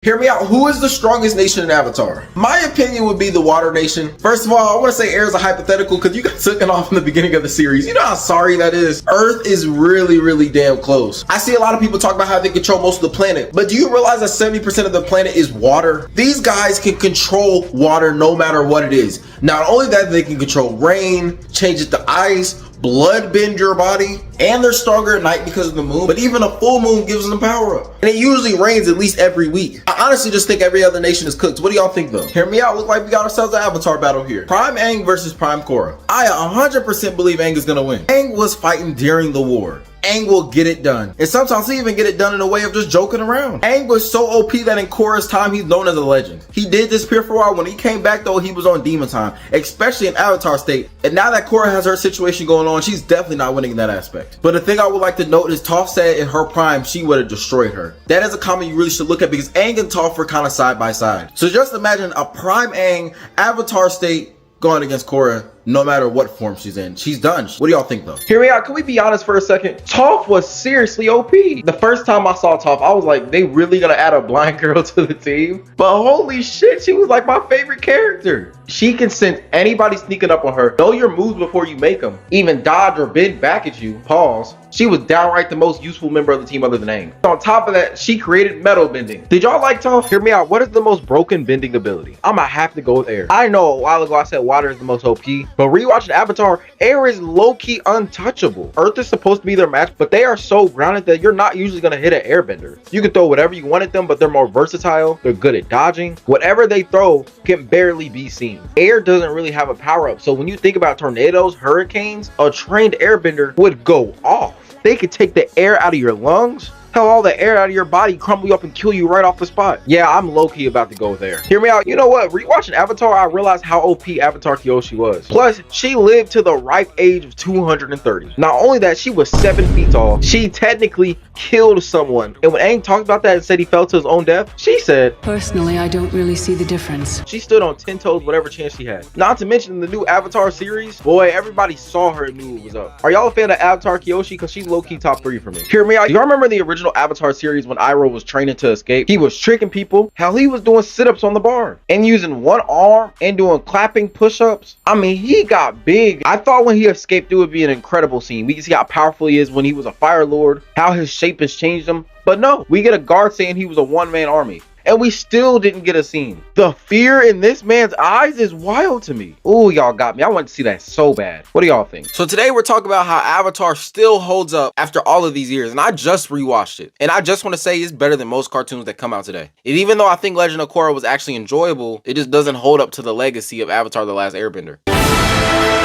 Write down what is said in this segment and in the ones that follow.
Hear me out. Who is the strongest nation in Avatar? My opinion would be the Water Nation. First of all, I want to say air is a hypothetical because you got taken off in the beginning of the series. You know how sorry that is? Earth is really damn close. I see a lot of people talk about how they control most of the planet, but do you realize that 70% of the planet is water? These guys can control water no matter what it is. Not only that, they can control rain, change it to ice, blood bend your body, and they're stronger at night because of the moon, but even a full moon gives them power up. And it usually rains at least every week. I honestly just think every other nation is cooked. What do y'all think though? Hear me out. Look like we got ourselves an Avatar battle here. Prime Aang versus Prime Korra. I 100% believe Aang is gonna win. Aang was fighting during the war. Aang will get it done. And sometimes he even get it done in a way of just joking around. Aang was so OP that in Korra's time, he's known as a legend. He did disappear for a while. When he came back though, he was on demon time, especially in Avatar state. And now that Korra has her situation going on, she's definitely not winning in that aspect. But the thing I would like to note is Toph said in her prime, she would have destroyed her. That is a comment you really should look at because Aang and Toph were kind of side by side. So just imagine a prime Aang, Avatar state, going against Korra, no matter what form she's in. She's done. What do y'all think though? Hear me out. Can we be honest for a second? Toph was seriously OP. The first time I saw Toph, I was like, they really gonna add a blind girl to the team? But holy shit, she was like my favorite character. She can sense anybody sneaking up on her, know your moves before you make them, even dodge or bend back at you. Pause. She was downright the most useful member of the team other than Aang. On top of that, she created metal bending. Did y'all like Toph? Hear me out. What is the most broken bending ability? I'm gonna have to go with air. I know a while ago I said water is the most OP, but rewatching Avatar, air is low-key untouchable. Earth is supposed to be their match, but they are so grounded that you're not usually gonna hit an airbender. You can throw whatever you want at them, but they're more versatile. They're good at dodging. Whatever they throw can barely be seen. Air doesn't really have a power-up, so when you think about tornadoes, hurricanes, a trained airbender would go off. They could take the air out of your lungs. Hell, all the air out of your body crumble you up and kill you right off the spot. Yeah, I'm low-key about to go there. Hear me out. You know what? Rewatching Avatar, I realized how OP Avatar Kyoshi was. Plus, she lived to the ripe age of 230. Not only that, she was 7 feet tall. She technically killed someone. And when Aang talked about that and said he fell to his own death, she said, "Personally, I don't really see the difference." She stood on 10 toes whatever chance she had. Not to mention in the new Avatar series, boy, everybody saw her and knew it was up. Are y'all a fan of Avatar Kyoshi? Because she's low-key top 3 for me. Hear me out. Do y'all remember the original Avatar series when Iroh was training to escape? He was tricking people. Hell, he was doing sit-ups on the bar and using one arm and doing clapping push-ups. I mean, he got big. I thought when he escaped it would be an incredible scene. We can see how powerful he is when he was a Fire Lord, how his shape has changed him. But no, we get a guard saying he was a one-man army. And we still didn't get a scene. The fear in this man's eyes is wild to me. Ooh, y'all got me. I want to see that so bad. What do y'all think? So today we're talking about how Avatar still holds up after all of these years. And I just rewatched it. And I just want to say it's better than most cartoons that come out today. And even though I think Legend of Korra was actually enjoyable, it just doesn't hold up to the legacy of Avatar: The Last Airbender.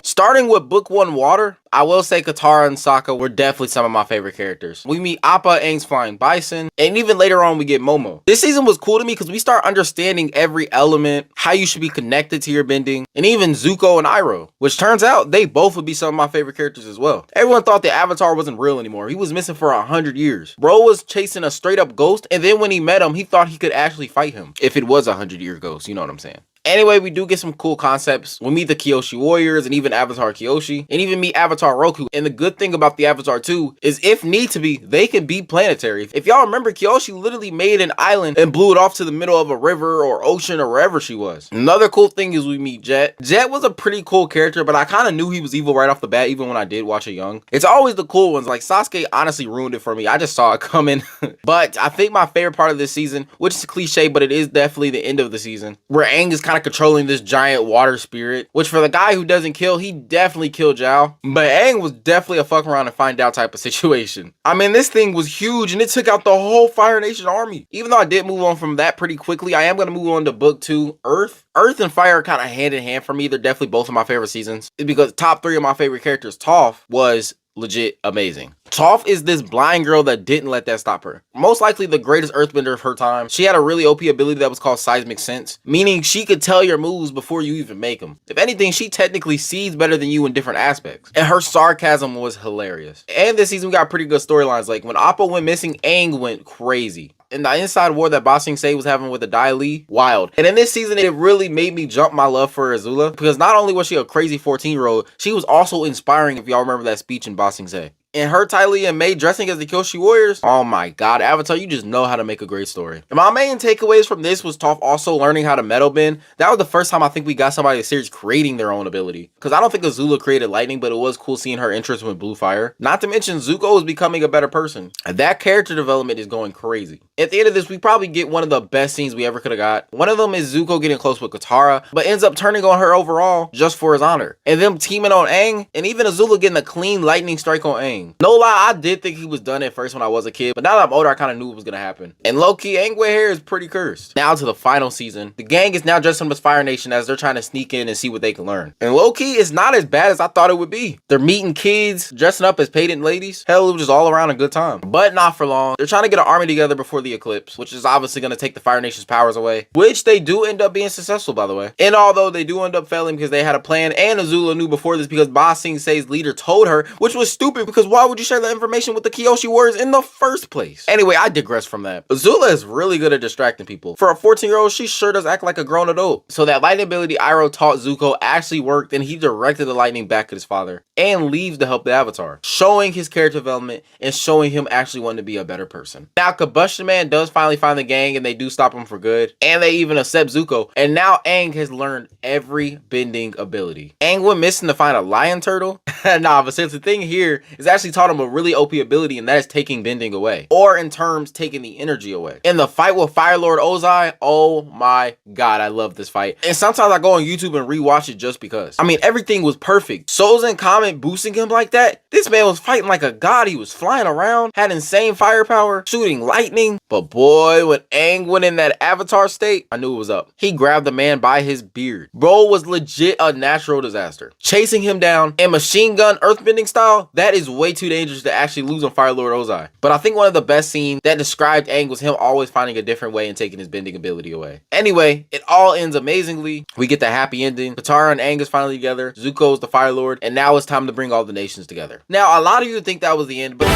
Starting with Book 1 Water, I will say Katara and Sokka were definitely some of my favorite characters. We meet Appa, Aang's flying bison, and even later on we get Momo. This season was cool to me because we start understanding every element, how you should be connected to your bending, and even Zuko and Iroh, which turns out they both would be some of my favorite characters as well. Everyone thought the Avatar wasn't real anymore. He was missing for 100 years. Bro was chasing a straight up ghost, and then when he met him, he thought he could actually fight him. If it was a 100-year ghost, you know what I'm saying. Anyway, we do get some cool concepts. We meet the Kyoshi warriors and even Avatar Kyoshi, and even meet Avatar Roku. And the good thing about the Avatar 2 is if need to be, they can be planetary. If y'all remember, Kyoshi literally made an island and blew it off to the middle of a river or ocean or wherever she was. Another cool thing is we meet Jet. Jet was a pretty cool character, but I kind of knew he was evil right off the bat, even when I did watch it young. It's always the cool ones. Like Sasuke honestly ruined it for me. I just saw it coming. But I think my favorite part of this season, which is a cliche, but it is definitely the end of the season, where Aang is kind of controlling this giant water spirit, which for the guy who doesn't kill, he definitely killed Zhao. But Aang was definitely a fuck around and find out type of situation. I mean, this thing was huge and it took out the whole Fire Nation army. Even though I did move on from that pretty quickly, I am going to move on to Book 2, Earth. Earth and Fire are kind of hand in hand for me. They're definitely both of my favorite seasons. It's because top 3 of my favorite characters, Toph was legit amazing. Toph is this blind girl that didn't let that stop her. Most likely the greatest earthbender of her time. She had a really OP ability that was called Seismic Sense, meaning she could tell your moves before you even make them. If anything, she technically sees better than you in different aspects. And her sarcasm was hilarious. And this season we got pretty good storylines. Like when Appa went missing, Aang went crazy. And the inside war that Ba Sing Se was having with the Dai Li, wild. And in this season, it really made me jump my love for Azula, because not only was she a crazy 14-year-old, she was also inspiring, if y'all remember that speech in Ba Sing Se. And her, Ty Lee, and May dressing as the Kyoshi Warriors. Oh my god, Avatar, you just know how to make a great story. And my main takeaways from this was Toph also learning how to metal bend. That was the first time I think we got somebody in the series creating their own ability. Because I don't think Azula created lightning, but it was cool seeing her interest with blue fire. Not to mention Zuko is becoming a better person. And that character development is going crazy. At the end of this, we probably get one of the best scenes we ever could have got. One of them is Zuko getting close with Katara, but ends up turning on her overall just for his honor. And them teaming on Aang, and even Azula getting a clean lightning strike on Aang. No lie, I did think he was done at first when I was a kid, but now that I'm older, I kind of knew it was going to happen. And low-key, Aang with hair is pretty cursed. Now to the final season. The gang is now dressed up as Fire Nation as they're trying to sneak in and see what they can learn. And low-key, it's not as bad as I thought it would be. They're meeting kids, dressing up as patent ladies. Hell, it was just all around a good time. But not for long. They're trying to get an army together before the eclipse, which is obviously going to take the Fire Nation's powers away, which they do end up being successful, by the way. And although they do end up failing because they had a plan, and Azula knew before this because Ba Sing Se's leader told her, which was stupid because why would you share that information with the Kyoshi Warriors in the first place? Anyway, I digress from that. Azula is really good at distracting people. For a 14-year-old, she sure does act like a grown adult. So that lightning ability Iroh taught Zuko actually worked, and he directed the lightning back at his father and leaves to help the Avatar, showing his character development and showing him actually wanting to be a better person. Now, Combustion Man does finally find the gang, and they do stop him for good, and they even accept Zuko. And now Aang has learned every bending ability. Aang went missing to find a lion turtle. Nah, but since the thing here is actually taught him a really OP ability, and that is taking bending away, or in terms, taking the energy away. In the fight with Fire Lord Ozai, oh my god, I love this fight. And sometimes I go on YouTube and rewatch it just because. I mean, everything was perfect. Sozin Comet boosting him like that. This man was fighting like a god. He was flying around, had insane firepower, shooting lightning. But boy, when Aang went in that Avatar state, I knew it was up. He grabbed the man by his beard. Bro was legit a natural disaster. Chasing him down and machine gun earthbending style, that is way too dangerous to actually lose on Fire Lord Ozai. But I think one of the best scenes that described Aang was him always finding a different way and taking his bending ability away. Anyway, it all ends amazingly. We get the happy ending. Katara and Aang is finally together. Zuko is the Fire Lord, and now it's time to bring all the nations together. Now, a lot of you think that was the end, but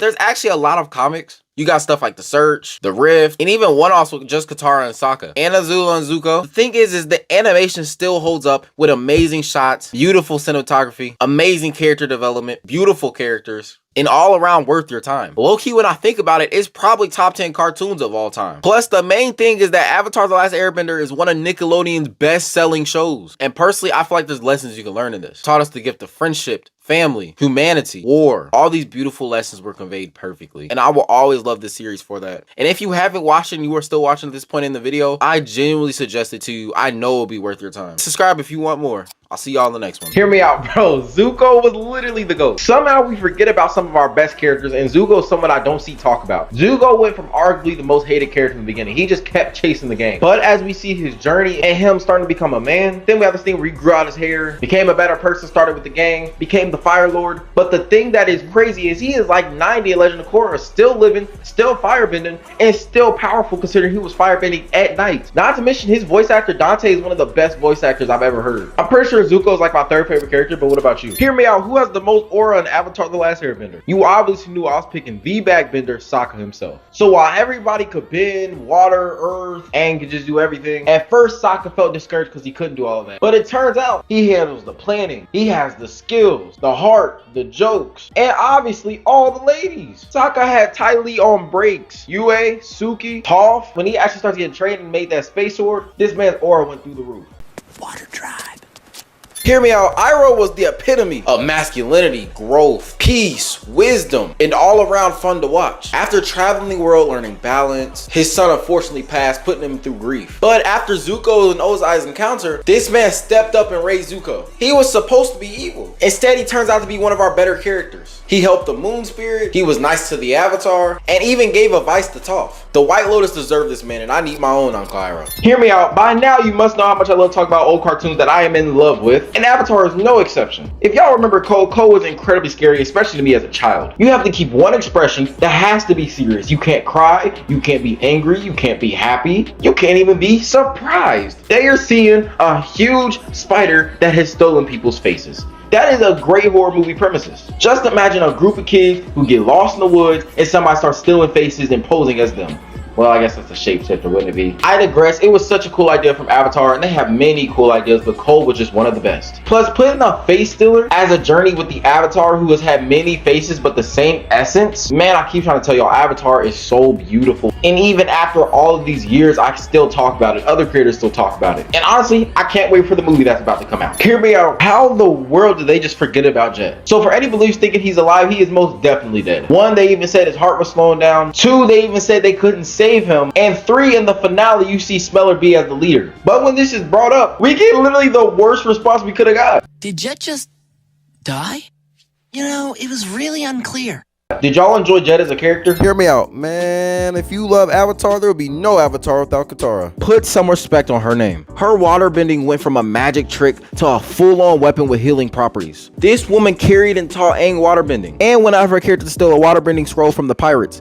there's actually a lot of comics. You got stuff like The Search, The Rift, and even one also just Katara and Sokka, and Azula and Zuko. The thing is the animation still holds up with amazing shots, beautiful cinematography, amazing character development, beautiful characters, and all around worth your time. Low-key, when I think about it, it's probably top 10 cartoons of all time. Plus, the main thing is that Avatar: The Last Airbender is one of Nickelodeon's best-selling shows. And personally, I feel like there's lessons you can learn in this. It taught us the gift of friendship, family, humanity, war. All these beautiful lessons were conveyed perfectly. And I will always love this series for that. And if you haven't watched it and you are still watching at this point in the video, I genuinely suggest it to you. I know it'll be worth your time. Subscribe if you want more. I'll see y'all in the next one. Hear me out, bro. Zuko was literally the GOAT. Somehow we forget about some of our best characters, and Zuko is someone I don't see talk about. Zuko went from arguably the most hated character in the beginning. He just kept chasing the game. But as we see his journey and him starting to become a man, then we have this thing where he grew out his hair, became a better person, started with the gang, became the Fire Lord. But the thing that is crazy is he is like 90 in Legend of Korra, still living, still firebending, and still powerful considering he was firebending at night. Not to mention his voice actor Dante is one of the best voice actors I've ever heard. I'm pretty sure Zuko is like my third favorite character, but what about you? Hear me out. Who has the most aura in Avatar: The Last Airbender? You obviously knew I was picking the backbender, Sokka himself. So while everybody could bend, water, earth, and could just do everything, at first Sokka felt discouraged because he couldn't do all of that. But it turns out he handles the planning. He has the skills, the heart, the jokes, and obviously all the ladies. Sokka had Ty Lee on breaks. Yue, Suki, Toph. When he actually started getting trained and made that space sword, this man's aura went through the roof. Water tribe. Hear me out. Iroh was the epitome of masculinity, growth, peace, wisdom, and all around fun to watch. After traveling the world learning balance, his son unfortunately passed, putting him through grief. But after Zuko and Ozai's encounter, this man stepped up and raised Zuko. He was supposed to be evil. Instead, he turns out to be one of our better characters. He helped the Moon Spirit, he was nice to the Avatar, and even gave advice to Toph. The White Lotus deserved this man, and I need my own Uncle Iroh. Hear me out. By now, you must know how much I love talking about old cartoons that I am in love with, and Avatar is no exception. If y'all remember Ko was incredibly scary, especially to me as a child. You have to keep one expression that has to be serious. You can't cry, you can't be angry, you can't be happy, you can't even be surprised. They are seeing a huge spider that has stolen people's faces. That is a great horror movie premises. Just imagine a group of kids who get lost in the woods and somebody starts stealing faces and posing as them. Well, I guess that's a shapeshifter, wouldn't it be? I digress. It was such a cool idea from Avatar, and they have many cool ideas, but Cole was just one of the best. Plus, putting a face stealer as a journey with the Avatar who has had many faces but the same essence. Man, I keep trying to tell y'all, Avatar is so beautiful. And even after all of these years, I still talk about it. Other creators still talk about it. And honestly, I can't wait for the movie that's about to come out. Hear me out. How in the world did they just forget about Jet? So for any beliefs thinking he's alive, he is most definitely dead. 1, they even said his heart was slowing down. 2, they even said they couldn't save him. And 3, in the finale, you see Smeller be as the leader. But when this is brought up, we get literally the worst response we could have got. Did Jet just die? You know, it was really unclear. Did y'all enjoy Jet as a character? Hear me out, man. If you love Avatar, there will be no Avatar without Katara. Put some respect on her name. Her waterbending went from a magic trick to a full-on weapon with healing properties. This woman carried and taught Aang waterbending, and went out of her character to steal a waterbending scroll from the pirates.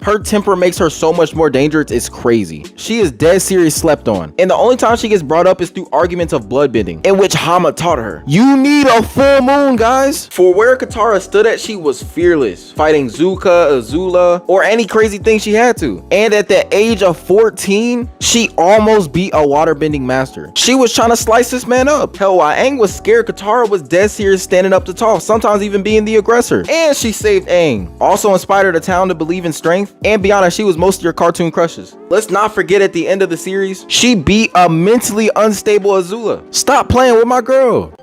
Her temper makes her so much more dangerous, it's crazy. She is dead serious slept on, and the only time she gets brought up is through arguments of bloodbending, in which Hama taught her. You need a full moon, guys. For where Katara stood at, she was fearless, fighting Zuka, Azula, or any crazy thing she had to. And at the age of 14, she almost beat a waterbending master. She was trying to slice this man up. Hell, while Aang was scared, Katara was dead serious standing up to talk, sometimes even being the aggressor. And she saved Aang. Also inspired a town to believe in strength, and be honest, she was most of your cartoon crushes. Let's not forget at the end of the series, she beat a mentally unstable Azula. Stop playing with my girl.